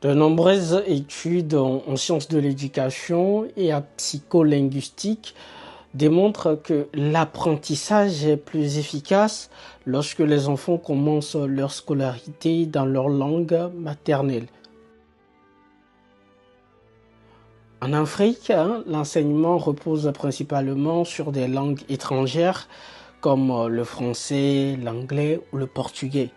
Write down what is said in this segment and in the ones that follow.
De nombreuses études en sciences de l'éducation et en psycholinguistique démontrent que l'apprentissage est plus efficace lorsque les enfants commencent leur scolarité dans leur langue maternelle. En Afrique, l'enseignement repose principalement sur des langues étrangères comme le français, l'anglais ou le portugais.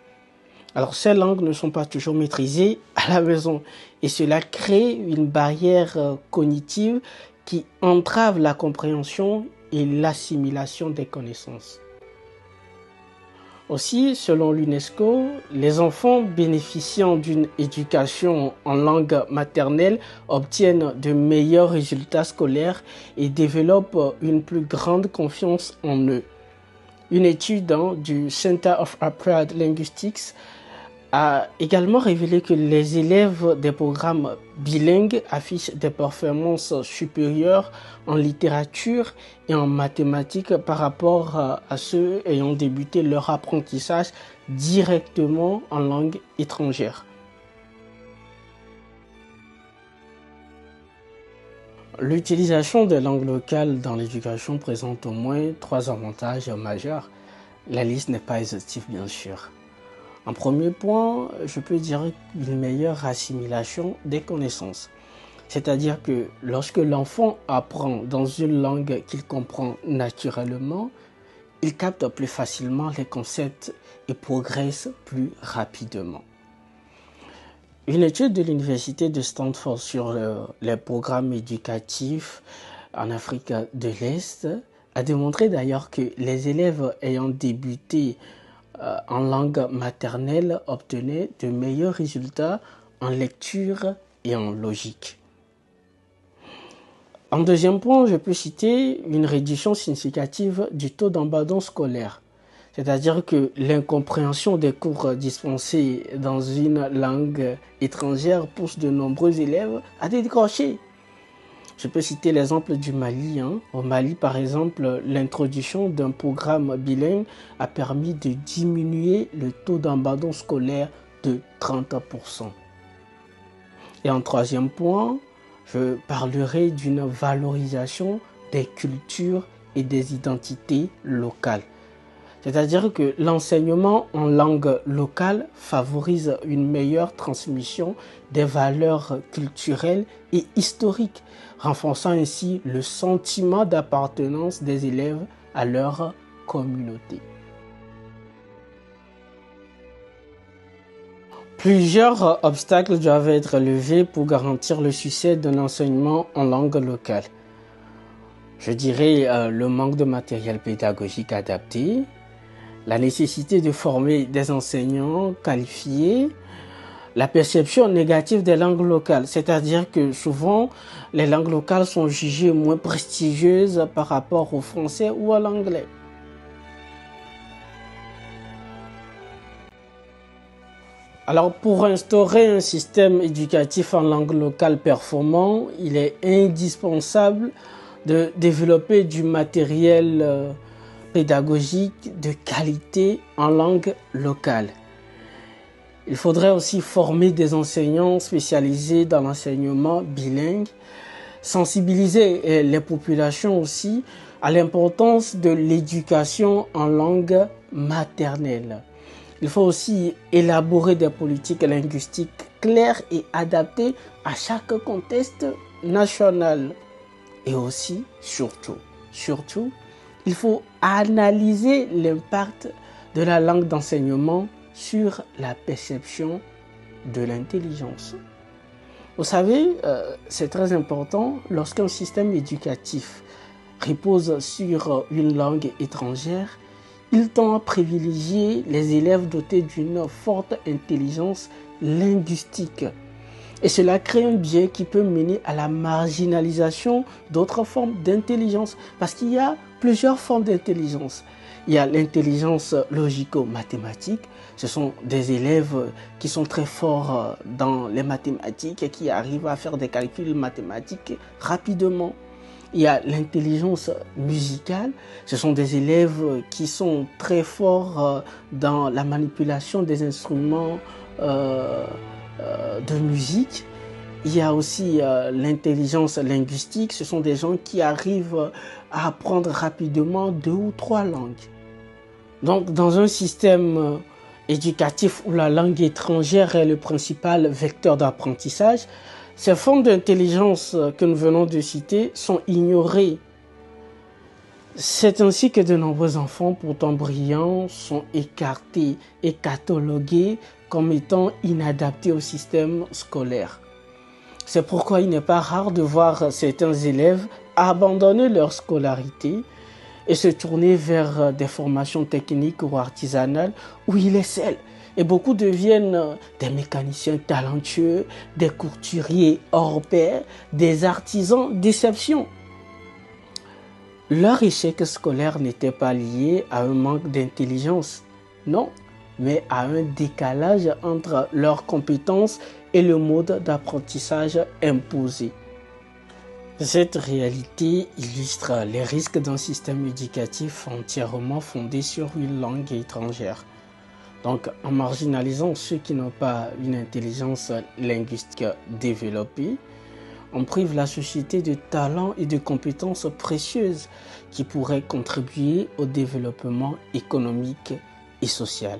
Alors ces langues ne sont pas toujours maîtrisées à la maison et cela crée une barrière cognitive qui entrave la compréhension et l'assimilation des connaissances. Aussi, selon l'UNESCO, les enfants bénéficiant d'une éducation en langue maternelle obtiennent de meilleurs résultats scolaires et développent une plus grande confiance en eux. Une étude du Center of Applied Linguistics a également révélé que les élèves des programmes bilingues affichent des performances supérieures en littérature et en mathématiques par rapport à ceux ayant débuté leur apprentissage directement en langue étrangère. L'utilisation des langues locales dans l'éducation présente au moins 3 avantages majeurs. La liste n'est pas exhaustive, bien sûr. En premier point, je peux dire une meilleure assimilation des connaissances. C'est-à-dire que lorsque l'enfant apprend dans une langue qu'il comprend naturellement, il capte plus facilement les concepts et progresse plus rapidement. Une étude de l'université de Stanford sur les programmes éducatifs en Afrique de l'Est a démontré d'ailleurs que les élèves ayant débuté en langue maternelle obtenaient de meilleurs résultats en lecture et en logique. En deuxième point, je peux citer une réduction significative du taux d'abandon scolaire. C'est-à-dire que l'incompréhension des cours dispensés dans une langue étrangère pousse de nombreux élèves à décrocher. Je peux citer l'exemple du Mali. Au Mali, par exemple, l'introduction d'un programme bilingue a permis de diminuer le taux d'abandon scolaire de 30%. Et en troisième point, je parlerai d'une valorisation des cultures et des identités locales. C'est-à-dire que l'enseignement en langue locale favorise une meilleure transmission des valeurs culturelles et historiques, renforçant ainsi le sentiment d'appartenance des élèves à leur communauté. Plusieurs obstacles doivent être levés pour garantir le succès d'un enseignement en langue locale. Je dirais le manque de matériel pédagogique adapté, la nécessité de former des enseignants qualifiés, la perception négative des langues locales, c'est-à-dire que souvent les langues locales sont jugées moins prestigieuses par rapport au français ou à l'anglais. Alors pour instaurer un système éducatif en langue locale performant, il est indispensable de développer du matériel pédagogique de qualité en langue locale. Il faudrait aussi former des enseignants spécialisés dans l'enseignement bilingue, sensibiliser les populations aussi à l'importance de l'éducation en langue maternelle. Il faut aussi élaborer des politiques linguistiques claires et adaptées à chaque contexte national. Et aussi, surtout, il faut analyser l'impact de la langue d'enseignement sur la perception de l'intelligence. Vous savez, c'est très important lorsqu'un système éducatif repose sur une langue étrangère, il tend à privilégier les élèves dotés d'une forte intelligence linguistique. Et cela crée un biais qui peut mener à la marginalisation d'autres formes d'intelligence. Parce qu'il y a plusieurs formes d'intelligence. Il y a l'intelligence logico-mathématique. Ce sont des élèves qui sont très forts dans les mathématiques et qui arrivent à faire des calculs mathématiques rapidement. Il y a l'intelligence musicale. Ce sont des élèves qui sont très forts dans la manipulation des instruments de musique. Il y a aussi l'intelligence linguistique. Ce sont des gens qui arrivent à apprendre rapidement 2 ou 3 langues. Donc, dans un système éducatif où la langue étrangère est le principal vecteur d'apprentissage, ces formes d'intelligence que nous venons de citer sont ignorées. C'est ainsi que de nombreux enfants, pourtant brillants, sont écartés et catalogués comme étant inadaptés au système scolaire. C'est pourquoi il n'est pas rare de voir certains élèves abandonner leur scolarité et se tourner vers des formations techniques ou artisanales où il excelle. Et beaucoup deviennent des mécaniciens talentueux, des couturiers hors pair, des artisans d'exception. Leur échec scolaire n'était pas lié à un manque d'intelligence, non, mais à un décalage entre leurs compétences et le mode d'apprentissage imposé. Cette réalité illustre les risques d'un système éducatif entièrement fondé sur une langue étrangère. Donc, en marginalisant ceux qui n'ont pas une intelligence linguistique développée, on prive la société de talents et de compétences précieuses qui pourraient contribuer au développement économique et social.